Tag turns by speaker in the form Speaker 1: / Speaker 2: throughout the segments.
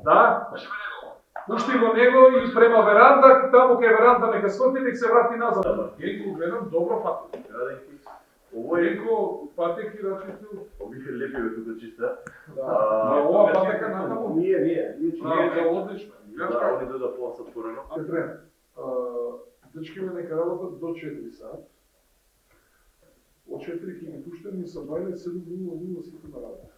Speaker 1: Да? Пушти го него и према веранда, таму кај веранда нека скоти, нека се врати назад. Генко, гледам, добро патеки. Генко, патеки рачител.
Speaker 2: Овие лепи бе тука чиста.
Speaker 1: Да, ова патека натаму.
Speaker 2: Ние
Speaker 1: Одлично.
Speaker 2: Да, они дода по-сад порано.
Speaker 1: Дечки ме нека работат до 4 сат. Од 4 ќе ги пуштам и со 27:00 сите на работа.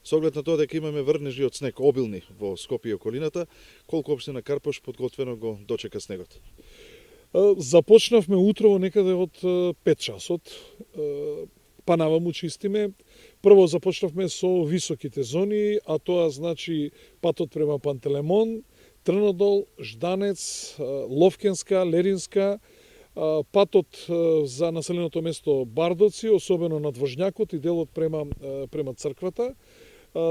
Speaker 3: Со оглед на тоа дека имаме врнежи од снег обилни во Скопје и околината, колку општина Карпош подготвено го дочека снегот?
Speaker 4: Започнавме утрово некаде од 5 часот, па наваму чистиме. Прво започнавме со високите зони, а тоа значи патот према Пантелемон, Трнодол, Жданец, Ловкенска, Леринска, патот за населеното место Бардоци, особено над Важњакот и делот према црквата.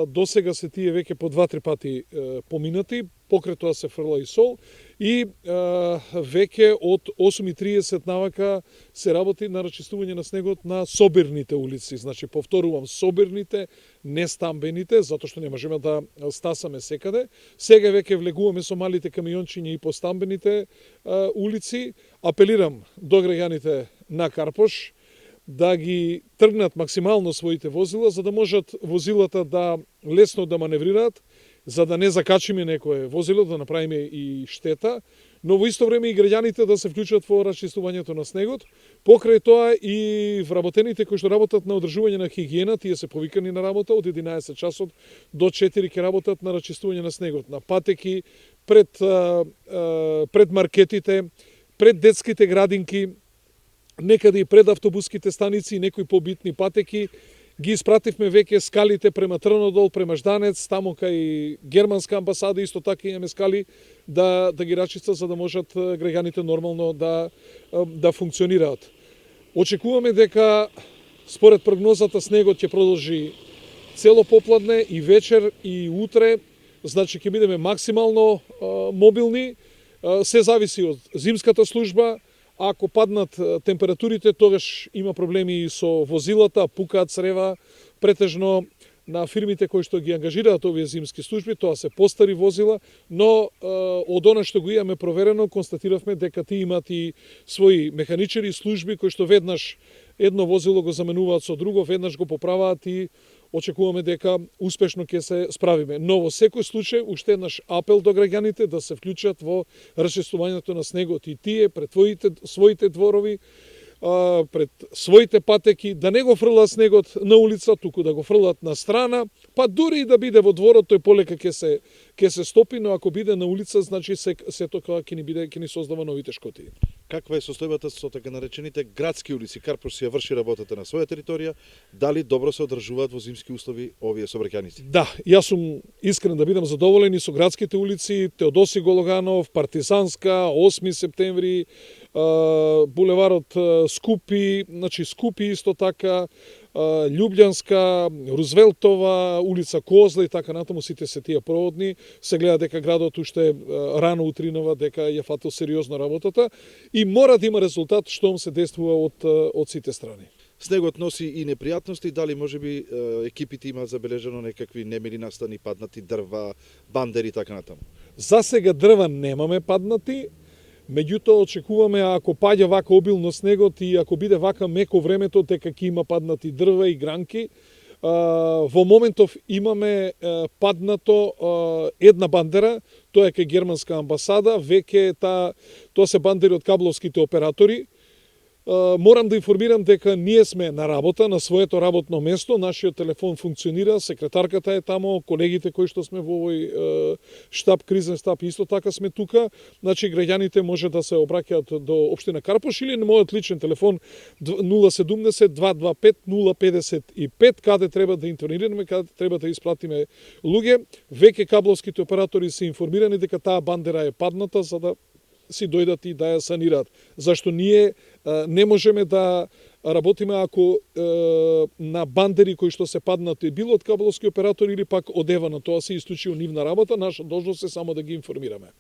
Speaker 4: До сега се тие веќе по 2-3 пати поминати, покрај тоа се фрла и сол и веќе од 8:30 навака се работи на рачистување на снегот на собирните улици. Значи, повторувам, собирните, не стамбените, затоа што не можеме да стасаме секаде. Сега веќе влегуваме со малите камиончиња и по стамбените улици. Апелирам до граѓаните на Карпош да ги тргнат максимално своите возила, за да можат возилата да лесно да маневрираат, за да не закачиме некое возило, да направиме и штета, но во исто време и граѓаните да се вклучат во расчистувањето на снегот. Покрај тоа и вработените кои што работат на одржување на хигиена, тие се повикани на работа од 11 часот до 4 ќе работат на расчистување на снегот, на патеки, пред маркетите, пред детските градинки, некаде и пред автобуските станици и некои побитни патеки. Ги испративме веќе скалите према Трнодол, према Жданец, таму кај германска амбасада, исто така имаме скали да ги рачистат за да можат граѓаните нормално да функционираат. Очекуваме дека според прогнозата снегот ќе продолжи цело попладне и вечер и утре, значи ќе бидеме максимално мобилни. Се зависи од зимската служба. Ако паднат температурите, тогаш има проблеми и со возилата, пукаат црева, претежно на фирмите кои што ги ангажираат овие зимски служби, тоа се постари возила, но од она што го имаме проверено, констатиравме дека тие имаат и своји механичари, служби кои што веднаш едно возило го заменуваат со друго, веднаш го поправаат и очекуваме дека успешно ќе се справиме. Но во секој случај, уште еднаш апел до граѓаните да се вклучат во расчистувањето на снегот и тие пред своите дворови, пред своите патеки, да не го фрлат снегот на улица, туку да го фрлат на страна, па дури и да биде во дворот, тој полека ќе се стопи, но ако биде на улица, значи се тоа ќе ни создава нови тешкоти.
Speaker 3: Каква е состојбата со така наречените градски улици? Карпош си ја врши работата на своја територија, дали добро се одржуваат во зимски услови овие сообраќајници?
Speaker 4: Да, јас сум искрен да бидам задоволен и со градските улици, Теодоси Гологанов, Партизанска, 8 септември, булеварот Скупи, значи Скупи исто така, Љубљанска, Рузвелтова, улица Козла и така натаму, сите се тие проводни. Се гледа дека градот уште рано утринава, дека ја фатил сериозно работата и мора да има резултат штом се действува од сите страни.
Speaker 3: Снегот носи и непријатности, дали можеби екипите имаат забележано некакви немили настани, паднати дрва, бандери и така натаму?
Speaker 4: За сега дрва немаме паднати, меѓутоа очекуваме ако паѓа вака обилно снегот и ако биде вака меко времето, дека ќе има паднати дрва и гранки. Во моментов имаме паднато една бандера, тоа е кај германска амбасада, веќе тоа се бандери од кабловските оператори. Морам да информирам дека ние сме на работа, на своето работно место, нашиот телефон функционира, секретарката е тамо, колегите кои што сме во овој штаб, кризен штаб, исто така сме тука. Значи, граѓаните може да се обраќаат до општина Карпош или на мојот личен телефон 070-225-055, каде треба да интервенираме, каде треба да испратиме луѓе. Веќе кабловските оператори се информирани дека таа бандера е падната, за да си дојдат и да ја санираат. Зашто ние не можеме да работиме ако на бандери кои што се паднати било од кабелски оператори или пак од Евана, тоа се исклучиво нивна работа, наша должност е само да ги информираме.